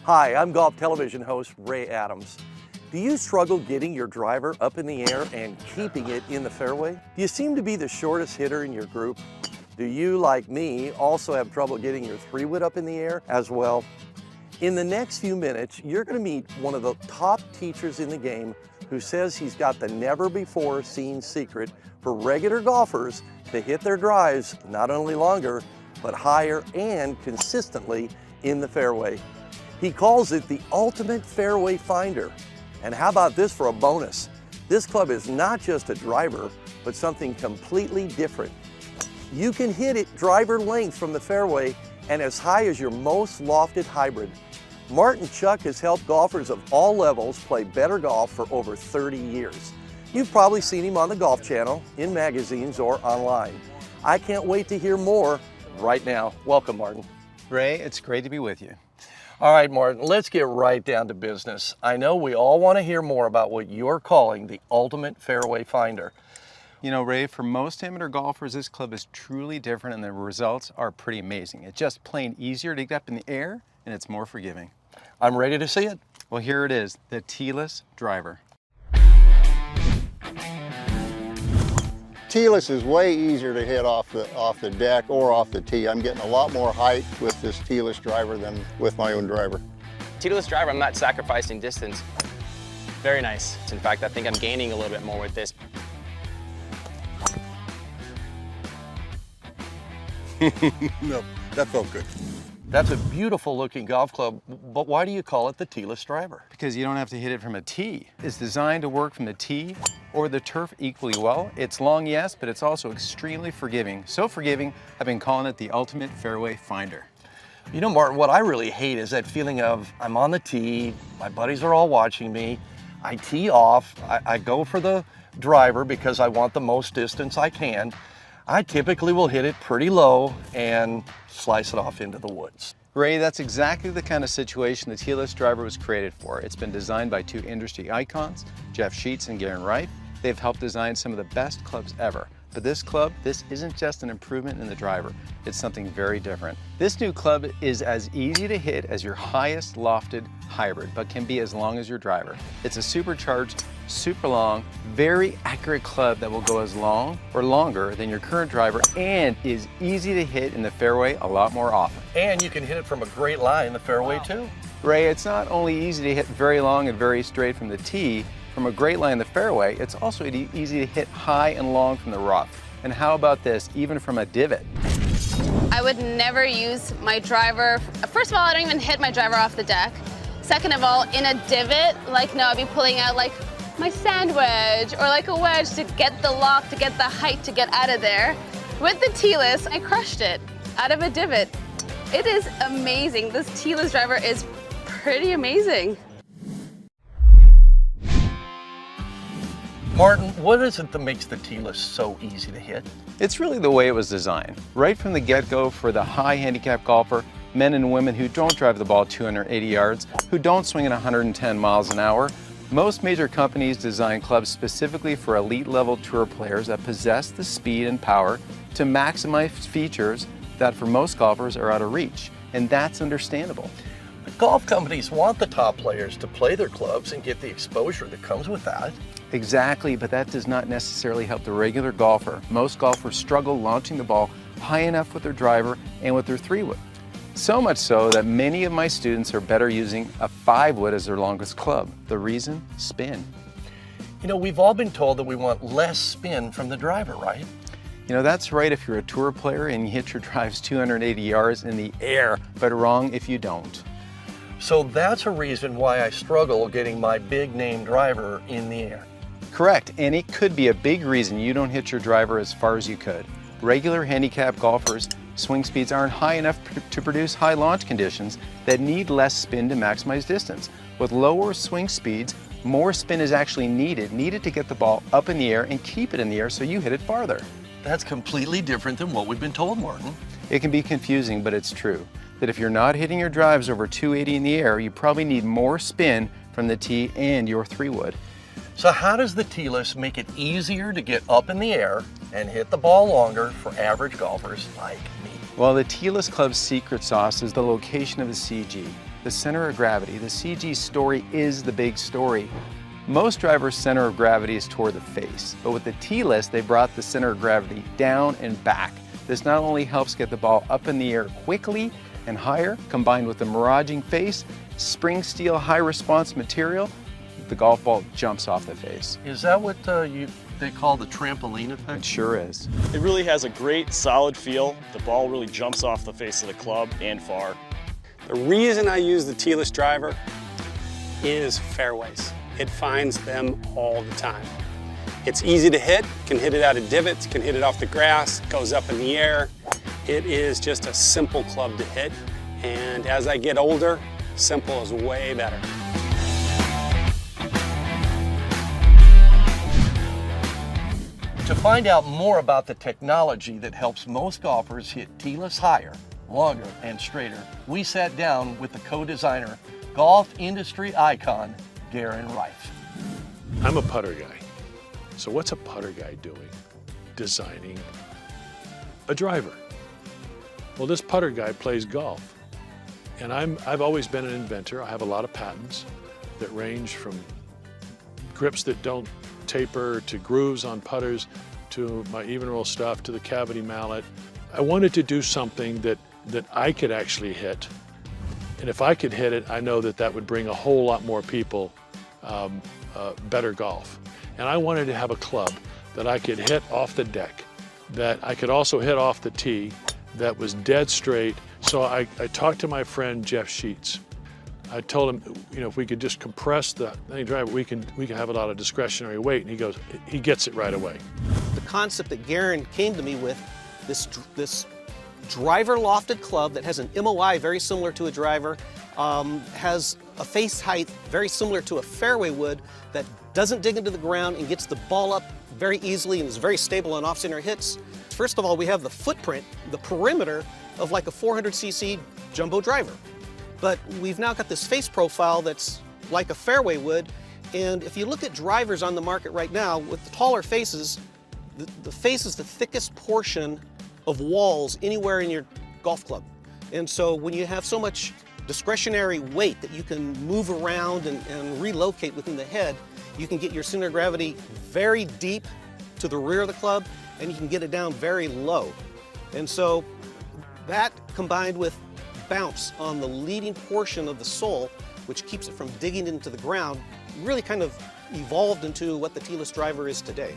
Hi, I'm golf television host Ray Adams. Do you struggle getting your driver up in the air and keeping it in the fairway? Do you seem to be the shortest hitter in your group? Do you, like me, also have trouble getting your 3-wood up in the air as well? In the next few minutes, you're going to meet one of the top teachers in the game who says he's got the never-before-seen secret for regular golfers to hit their drives not only longer, but higher and consistently in the fairway. He calls it the ultimate fairway finder. And how about this for a bonus? This club is not just a driver, but something completely different. You can hit it driver length from the fairway and as high as your most lofted hybrid. Martin Chuck has helped golfers of all levels play better golf for over 30 years. You've probably seen him on the Golf Channel, in magazines, or online. I can't wait to hear more right now. Welcome, Martin. Ray, it's great to be with you. All right, Martin, let's get right down to business. I know we all want to hear more about what you're calling the ultimate fairway finder. You know, Ray, for most amateur golfers, this club is truly different and the results are pretty amazing. It's just plain easier to get up in the air and it's more forgiving. I'm ready to see it. Well, here it is, the Teeless Driver. Teeless is way easier to hit off the deck or off the tee. I'm getting a lot more height with this Teeless driver than with my own driver. Teeless driver, I'm not sacrificing distance. Very nice. In fact, I think I'm gaining a little bit more with this. No, that felt good. That's a beautiful looking golf club, but why do you call it the Teeless driver? Because you don't have to hit it from a tee. It's designed to work from the tee or the turf equally well. It's long, yes, but it's also extremely forgiving. So forgiving, I've been calling it the ultimate fairway finder. You know, Martin, what I really hate is that feeling of I'm on the tee, my buddies are all watching me, I tee off, I go for the driver because I want the most distance I can. I typically will hit it pretty low and slice it off into the woods. Ray, that's exactly the kind of situation the Teeless driver was created for. It's been designed by two industry icons, Jeff Sheets and Garen Wright. They've helped design some of the best clubs ever. But this club, this isn't just an improvement in the driver. It's something very different. This new club is as easy to hit as your highest lofted hybrid, but can be as long as your driver. It's a supercharged, super long, very accurate club that will go as long or longer than your current driver and is easy to hit in the fairway a lot more often. And you can hit it from a great lie in the fairway too. Ray, it's not only easy to hit very long and very straight from the tee, from a great line in the fairway, it's also easy to hit high and long from the rough. And how about this, even from a divot? I would never use my driver. First of all, I don't even hit my driver off the deck. Second of all, in a divot, like no, I'd be pulling out like my sand wedge or like a wedge to get the loft, to get the height, to get out of there. With the Teeless, I crushed it out of a divot. It is amazing. This Teeless driver is pretty amazing. Martin, what is it that makes the Teeless so easy to hit? It's really the way it was designed. Right from the get-go for the high handicap golfer, men and women who don't drive the ball 280 yards, who don't swing at 110 miles an hour. Most major companies design clubs specifically for elite level tour players that possess the speed and power to maximize features that for most golfers are out of reach. And that's understandable. The golf companies want the top players to play their clubs and get the exposure that comes with that. Exactly, but that does not necessarily help the regular golfer. Most golfers struggle launching the ball high enough with their driver and with their 3-wood. So much so that many of my students are better using a 5-wood as their longest club. The reason? Spin. You know, we've all been told that we want less spin from the driver, right? You know, that's right if you're a tour player and you hit your drives 280 yards in the air, but wrong if you don't. So that's a reason why I struggle getting my big name driver in the air. Correct, and it could be a big reason you don't hit your driver as far as you could. Regular handicap golfers' swing speeds aren't high enough to produce high launch conditions that need less spin to maximize distance. With lower swing speeds, more spin is actually needed to get the ball up in the air and keep it in the air so you hit it farther. That's completely different than what we've been told, Martin. It can be confusing, but it's true. That if you're not hitting your drives over 280 in the air, you probably need more spin from the tee and your 3-wood. So how does the Teeless make it easier to get up in the air and hit the ball longer for average golfers like me? Well, the Teeless Club's secret sauce is the location of the CG. the center of gravity. The CG story is the big story. Most drivers' center of gravity is toward the face, but with the Teeless, they brought the center of gravity down and back. This not only helps get the ball up in the air quickly and higher, combined with the miraging face, spring steel high response material, the golf ball jumps off the face. Is that what they call the trampoline effect? It sure is. It really has a great solid feel. The ball really jumps off the face of the club and far. The reason I use the Teeless driver is fairways. It finds them all the time. It's easy to hit, can hit it out of divots, can hit it off the grass, goes up in the air. It is just a simple club to hit, and as I get older, simple is way better. To find out more about the technology that helps most golfers hit Teeless higher, longer, and straighter, we sat down with the co-designer, golf industry icon, Garen Reif. I'm a putter guy. So what's a putter guy doing? Designing a driver. Well, this putter guy plays golf. And I've always been an inventor. I have a lot of patents that range from grips that don't taper to grooves on putters to my even roll stuff to the cavity mallet. I wanted to do something that I could actually hit. And if I could hit it, I know that would bring a whole lot more people better golf. And I wanted to have a club that I could hit off the deck, that I could also hit off the tee, that was dead straight. So I talked to my friend Jeff Sheets. I told him, you know, if we could just compress the driver, we can have a lot of discretionary weight. And he goes, he gets it right away. The concept that Garen came to me with, this driver lofted club that has an MOI very similar to a driver, has a face height very similar to a fairway wood, that doesn't dig into the ground and gets the ball up very easily and is very stable on off-center hits. First of all, we have the footprint, the perimeter of like a 400cc jumbo driver. But we've now got this face profile that's like a fairway wood, and if you look at drivers on the market right now, with the taller faces, the face is the thickest portion of walls anywhere in your golf club. And so when you have so much discretionary weight that you can move around and relocate within the head, you can get your center of gravity very deep to the rear of the club, and you can get it down very low. And so that, combined with bounce on the leading portion of the sole, which keeps it from digging into the ground, really kind of evolved into what the Teeless driver is today.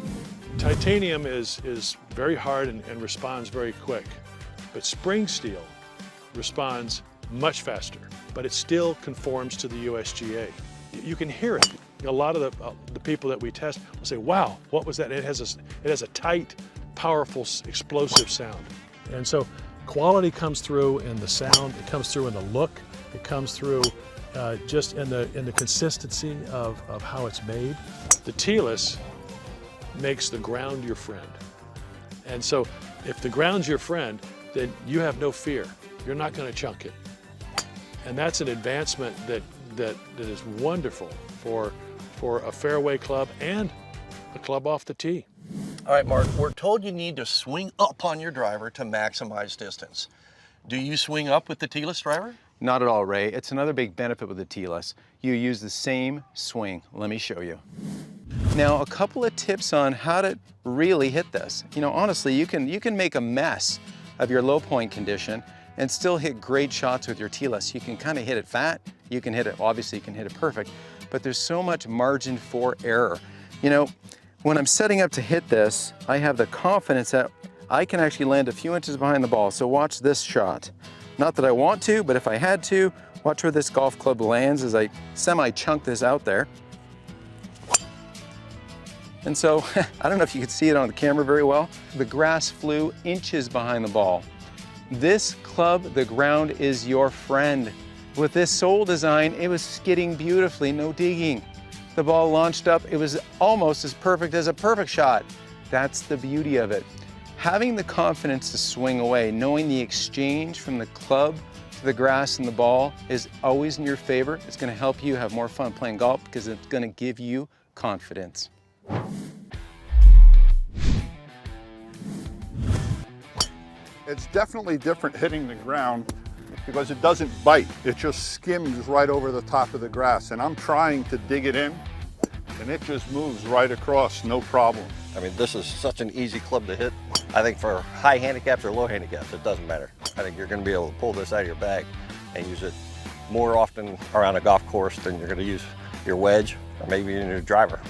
Titanium is very hard and responds very quick, but spring steel responds much faster, but it still conforms to the USGA. You can hear it. A lot of the people that we test will say, wow, what was that? It has a tight, powerful, explosive sound. And so quality comes through in the sound, it comes through in the look, it comes through just in the consistency of how it's made. The Teeless makes the ground your friend. And so if the ground's your friend, then you have no fear. You're not going to chunk it. And that's an advancement that is wonderful for a fairway club and a club off the tee. All right, Mark, we're told you need to swing up on your driver to maximize distance. Do you swing up with the Teeless driver? Not at all, Ray. It's another big benefit with the Teeless. You use the same swing. Let me show you. Now, a couple of tips on how to really hit this. You know, honestly, you can make a mess of your low point condition and still hit great shots with your Teeless. You can kind of hit it fat. You can hit it, obviously you can hit it perfect, but there's so much margin for error. You know, when I'm setting up to hit this, I have the confidence that I can actually land a few inches behind the ball. So watch this shot. Not that I want to, but if I had to, watch where this golf club lands as I semi-chunk this out there. And so, I don't know if you could see it on the camera very well. The grass flew inches behind the ball. This club, the ground is your friend. With this sole design, it was skidding beautifully, no digging. The ball launched up, it was almost as perfect as a perfect shot. That's the beauty of it. Having the confidence to swing away, knowing the exchange from the club to the grass and the ball is always in your favor. It's going to help you have more fun playing golf because it's going to give you confidence. It's definitely different hitting the ground because it doesn't bite. It just skims right over the top of the grass. And I'm trying to dig it in, and it just moves right across, no problem. I mean, this is such an easy club to hit. I think for high handicaps or low handicaps, it doesn't matter. I think you're going to be able to pull this out of your bag and use it more often around a golf course than you're going to use your wedge or maybe even your driver.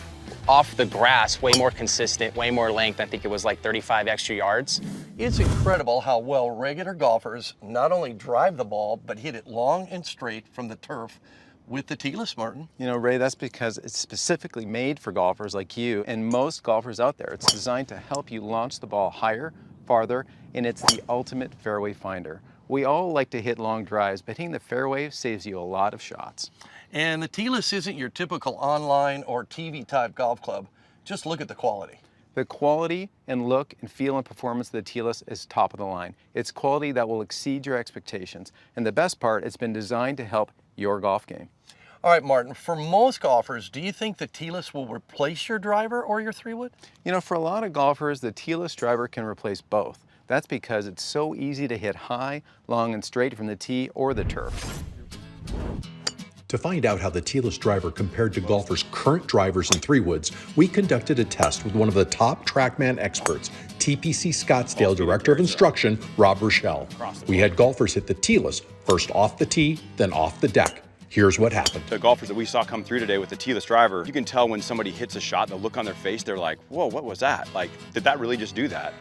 Off the grass, way more consistent, way more length. I think it was like 35 extra yards. It's incredible how well regular golfers not only drive the ball, but hit it long and straight from the turf with the Teeless, Martin. You know, Ray, that's because it's specifically made for golfers like you and most golfers out there. It's designed to help you launch the ball higher, farther, and it's the ultimate fairway finder. We all like to hit long drives, but hitting the fairway saves you a lot of shots. And the Teeless isn't your typical online or TV type golf club. Just look at the quality. The quality and look and feel and performance of the Teeless is top of the line. It's quality that will exceed your expectations. And the best part, it's been designed to help your golf game. All right, Martin, for most golfers, do you think the Teeless will replace your driver or your 3-wood? You know, for a lot of golfers, the Teeless driver can replace both. That's because it's so easy to hit high, long, and straight from the tee or the turf. To find out how the Teeless driver compared to golfers' current drivers and 3-woods, we conducted a test with one of the top Trackman experts, TPC Scottsdale Director of Instruction, Rob Rochelle. We had golfers hit the Teeless first off the tee, then off the deck. Here's what happened. The golfers that we saw come through today with the Teeless driver, you can tell when somebody hits a shot, the look on their face, they're like, whoa, what was that? Like, did that really just do that?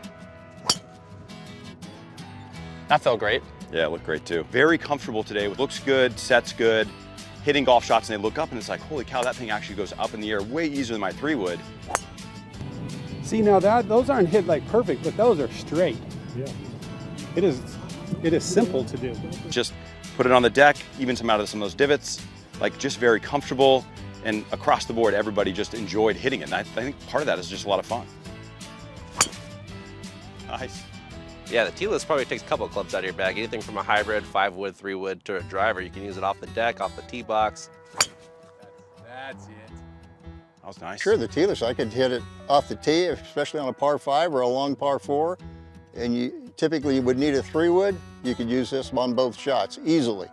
That felt great. Yeah, it looked great too. Very comfortable today. Looks good, sets good. Hitting golf shots and they look up and it's like, holy cow, that thing actually goes up in the air way easier than my 3-wood. See, now those aren't hit like perfect, but those are straight. Yeah. It is simple to do. Just put it on the deck, even some out of some of those divots, like just very comfortable, and across the board, everybody just enjoyed hitting it. And I think part of that is just a lot of fun. Nice. Yeah, the Teeless probably takes a couple of clubs out of your bag. Anything from a hybrid, 5-wood, 3-wood to a driver. You can use it off the deck, off the tee box. That's it. That was nice. Sure, the Teeless, I could hit it off the tee, especially on a par 5 or a long par 4. And you typically would need a 3-wood. You could use this on both shots easily.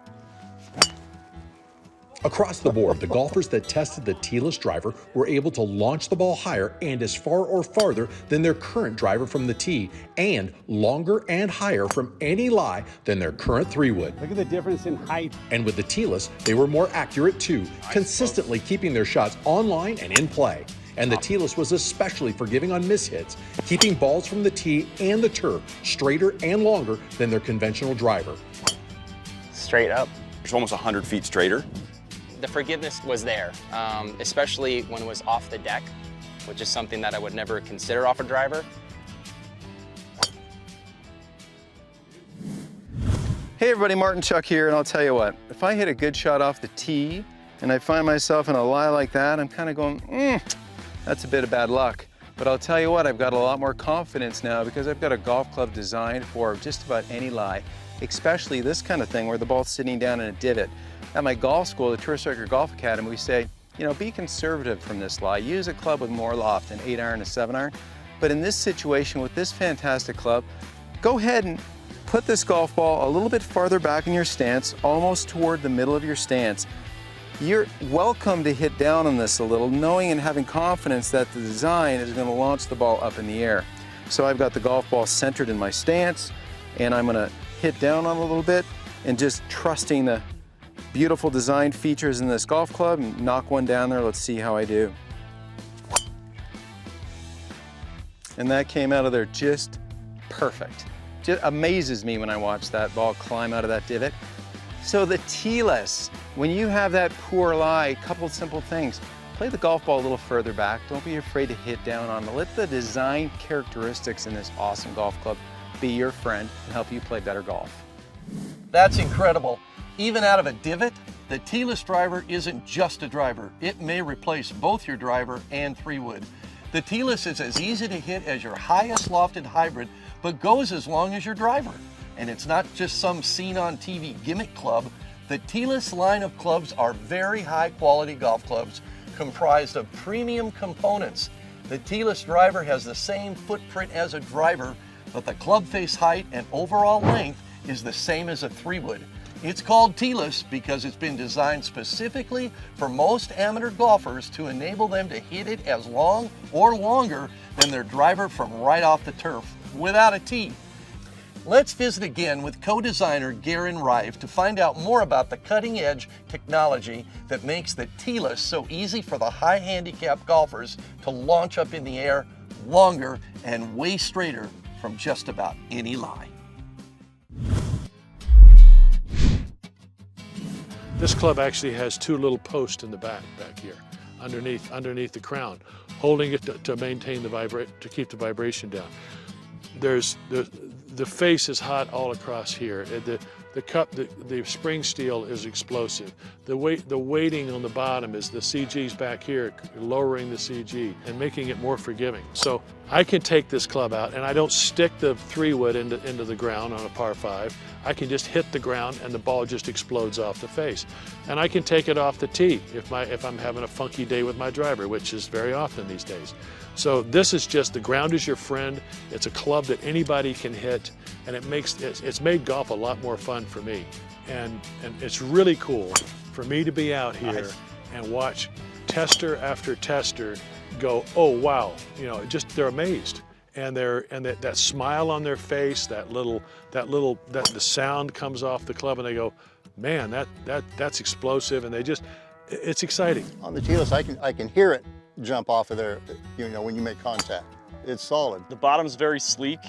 Across the board, the golfers that tested the Teeless driver were able to launch the ball higher and as far or farther than their current driver from the tee, and longer and higher from any lie than their current 3-wood. Look at the difference in height. And with the Teeless, they were more accurate too, consistently keeping their shots online and in play. And the Teeless was especially forgiving on mishits, keeping balls from the tee and the turf straighter and longer than their conventional driver. Straight up. It's almost 100 feet straighter. The forgiveness was there, especially when it was off the deck, which is something that I would never consider off a driver. Hey everybody, Martin Chuck here, and I'll tell you what, if I hit a good shot off the tee and I find myself in a lie like that, I'm kind of going, that's a bit of bad luck. But I'll tell you what, I've got a lot more confidence now because I've got a golf club designed for just about any lie, especially this kind of thing where the ball's sitting down in a divot. At my golf school, the Tour Striker Golf Academy, we say, you know, be conservative from this lie. Use a club with more loft, an 8-iron, a 7-iron. But in this situation with this fantastic club, go ahead and put this golf ball a little bit farther back in your stance, almost toward the middle of your stance. You're welcome to hit down on this a little, knowing and having confidence that the design is going to launch the ball up in the air. So I've got the golf ball centered in my stance, and I'm going to hit down on it a little bit and just trusting the beautiful design features in this golf club and knock one down there. Let's see how I do. And that came out of there just perfect. Just amazes me when I watch that ball climb out of that divot. So the Teeless, when you have that poor lie, a couple of simple things. Play the golf ball a little further back. Don't be afraid to hit down on it. Let the design characteristics in this awesome golf club be your friend and help you play better golf. That's incredible. Even out of a divot, the Teeless driver isn't just a driver. It may replace both your driver and 3-wood. The Teeless is as easy to hit as your highest lofted hybrid, but goes as long as your driver. And it's not just some seen on TV gimmick club. The Teeless line of clubs are very high quality golf clubs comprised of premium components. The Teeless driver has the same footprint as a driver, but the club face height and overall length is the same as a 3-wood. It's called Teeless because it's been designed specifically for most amateur golfers to enable them to hit it as long or longer than their driver from right off the turf without a tee. Let's visit again with co-designer Garen Reif to find out more about the cutting-edge technology that makes the Teeless so easy for the high handicap golfers to launch up in the air longer and way straighter from just about any lie. This club actually has two little posts in the back here, underneath the crown, holding it to maintain to keep the vibration down. The face is hot all across here. The spring steel is explosive. The weighting on the bottom is the CG's back here, lowering the CG and making it more forgiving. So I can take this club out and I don't stick the 3-wood into the ground on a par 5. I can just hit the ground and the ball just explodes off the face. And I can take it off the tee if I'm having a funky day with my driver, which is very often these days. So this is just, the ground is your friend. It's a club that anybody can hit, and it's made golf a lot more fun for me. And it's really cool for me to be out here and watch tester after tester go, oh wow, you know, they're amazed. And that smile on their face, the sound comes off the club, and they go, man, that's explosive, and it's exciting. On the Teeless, I can hear it jump off of there, you know, when you make contact. It's solid. The bottom's very sleek.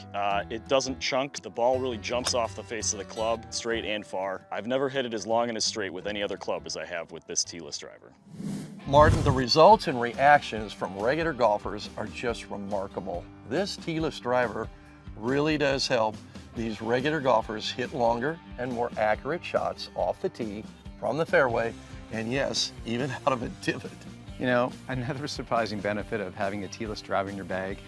It doesn't chunk. The ball really jumps off the face of the club, straight and far. I've never hit it as long and as straight with any other club as I have with this Teeless driver. Martin, the results and reactions from regular golfers are just remarkable. This Teeless driver really does help these regular golfers hit longer and more accurate shots off the tee, from the fairway, and yes, even out of a divot. You know, another surprising benefit of having a Teeless driver in your bag,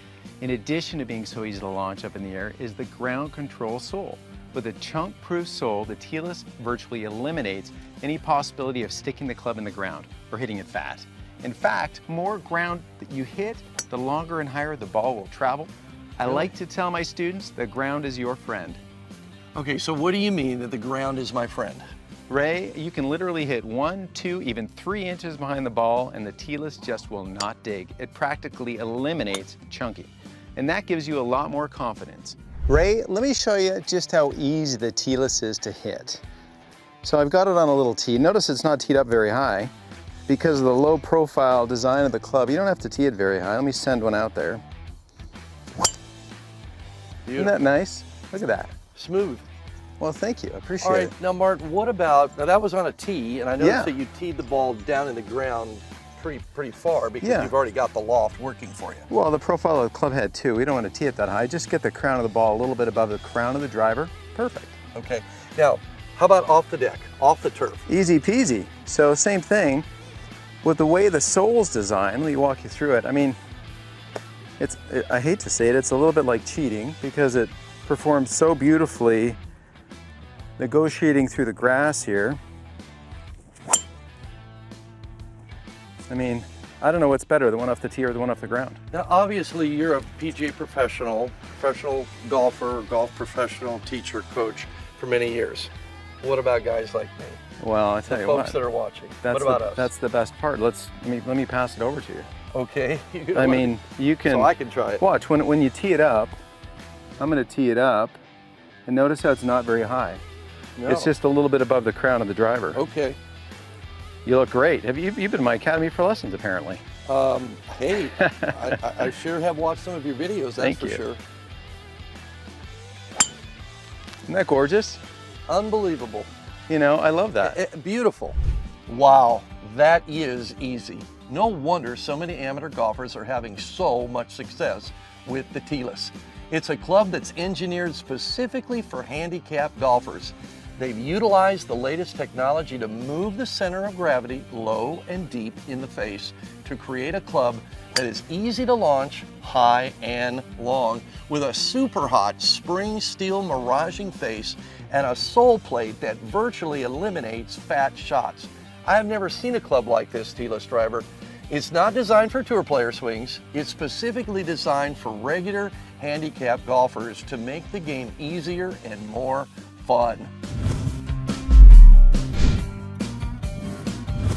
in addition to being so easy to launch up in the air, is the ground control sole. With a chunk-proof sole, the Teeless virtually eliminates any possibility of sticking the club in the ground or hitting it fat. In fact, more ground that you hit, the longer and higher the ball will travel. I like to tell my students, the ground is your friend. Okay, so what do you mean that the ground is my friend? Ray, you can literally hit 1, 2, even 3 inches behind the ball, and the Teeless just will not dig. It practically eliminates chunking, and that gives you a lot more confidence. Ray, let me show you just how easy the Teeless is to hit. So I've got it on a little tee. Notice it's not teed up very high because of the low profile design of the club. You don't have to tee it very high. Let me send one out there. Beautiful. Isn't that nice? Look at that. Smooth. Well, thank you. I appreciate it. All right, now Martin, what about, now that was on a tee, and I noticed that you teed the ball down in the ground pretty far because you've already got the loft working for you. Well, the profile of the club head too. We don't want to tee it that high. Just get the crown of the ball a little bit above the crown of the driver. Perfect. Okay, now, how about off the deck, off the turf? Easy peasy. So same thing, with the way the sole's designed, let me walk you through it. I mean, I hate to say it, it's a little bit like cheating because it performs so beautifully negotiating through the grass here. I mean, I don't know what's better, the one off the tee or the one off the ground. Now, obviously, you're a PGA professional golfer, golf professional, teacher, coach for many years. What about guys like me? Well, I tell you what. Folks that are watching. What about us? That's the best part. Let me pass it over to you. Okay. I mean, you can. So I can try it. Watch, when you tee it up, I'm going to tee it up, and notice how it's not very high. No. It's just a little bit above the crown of the driver. Okay. You look great. You've been in my academy for lessons, apparently. Hey, I sure have watched some of your videos, that's for sure. Isn't that gorgeous? Unbelievable. You know, I love that. Beautiful. Wow, that is easy. No wonder so many amateur golfers are having so much success with the Teeless. It's a club that's engineered specifically for handicapped golfers. They've utilized the latest technology to move the center of gravity low and deep in the face to create a club that is easy to launch, high and long, with a super hot spring steel miraging face and a sole plate that virtually eliminates fat shots. I have never seen a club like this Teeless driver. It's not designed for tour player swings. It's specifically designed for regular handicapped golfers to make the game easier and more fun.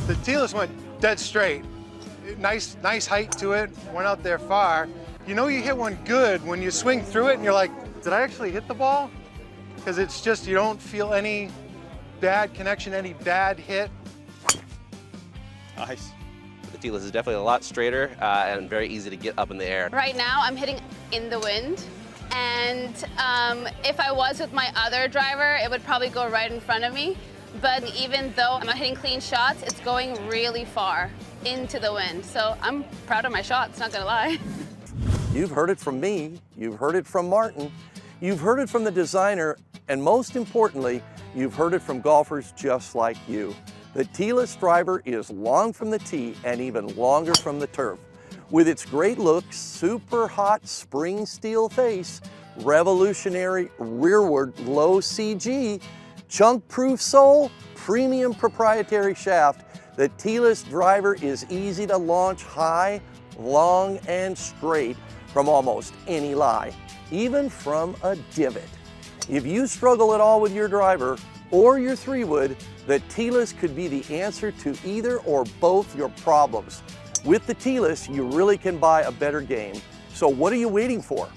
The Teeless went dead straight. Nice height to it, went out there far. You know you hit one good when you swing through it and you're like, did I actually hit the ball? Because it's just, you don't feel any bad connection, any bad hit. Nice. The Teeless is definitely a lot straighter and very easy to get up in the air. Right now, I'm hitting in the wind. And if I was with my other driver, it would probably go right in front of me. But even though I'm not hitting clean shots, it's going really far into the wind. So I'm proud of my shots, not gonna lie. You've heard it from me, you've heard it from Martin, you've heard it from the designer, and most importantly, you've heard it from golfers just like you. The Teeless Driver is long from the tee and even longer from the turf. With its great looks, super hot spring steel face, revolutionary rearward low CG, chunk-proof sole, premium proprietary shaft, the Teeless Driver is easy to launch high, long, and straight from almost any lie, even from a divot. If you struggle at all with your driver or your 3-wood, the Teeless could be the answer to either or both your problems. With the Teeless, you really can buy a better game. So what are you waiting for?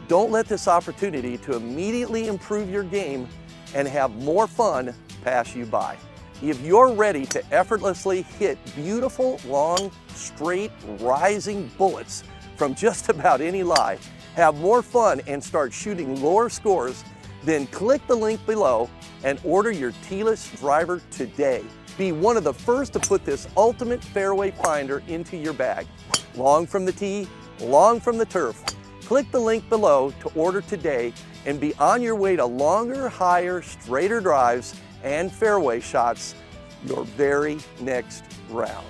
Don't let this opportunity to immediately improve your game and have more fun pass you by. If you're ready to effortlessly hit beautiful, long, straight, rising bullets from just about any lie, have more fun and start shooting lower scores, then click the link below and order your Teeless Driver today. Be one of the first to put this ultimate fairway finder into your bag. Long from the tee, long from the turf. Click the link below to order today and be on your way to longer, higher, straighter drives and fairway shots your very next round.